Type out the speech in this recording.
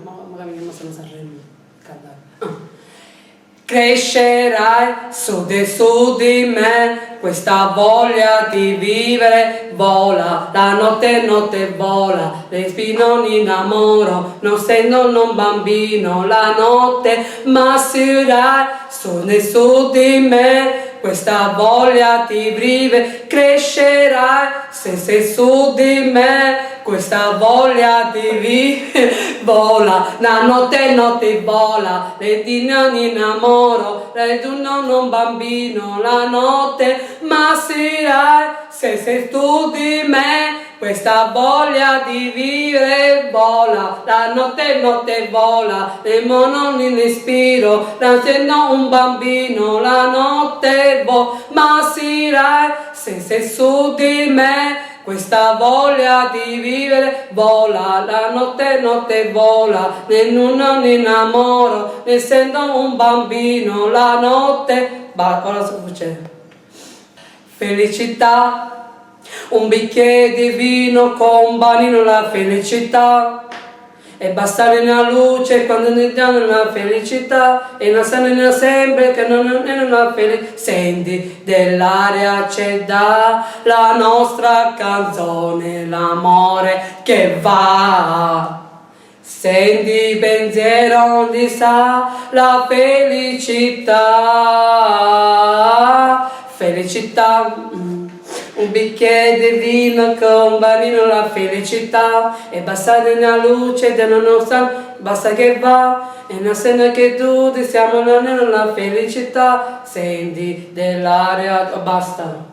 magari mi chiamo Sanremo, cantare. Crescerai su di me, questa voglia di vivere vola, la notte vola, respiro non innamoro, non essendo un bambino, la notte masserai su di me, questa voglia di vivere, crescerai se sei su di me, questa voglia di vivere vola, la notte vola, le di non innamoro, le di non bambino, la notte masserai se sei tu di me, questa voglia di vivere vola, la notte vola, le non in respiro, essendo un bambino, la notte masserai se sei su di me, questa voglia di vivere vola, la notte vola, non innamoro, essendo un bambino, la notte. Ora succede. Felicità, un bicchiere di vino con un banino la felicità. E bastare una luce quando ne danno la felicità e non sanno sempre che non è una felicità. Senti dell'aria c'è da la nostra canzone, l'amore che va. Senti pensiero di sa la felicità. Felicità. Un bicchiere di vino con un banino la felicità e basta una luce da non sa, basta che va e non sembra che tutti siamo nella felicità, senti dell'aria, basta.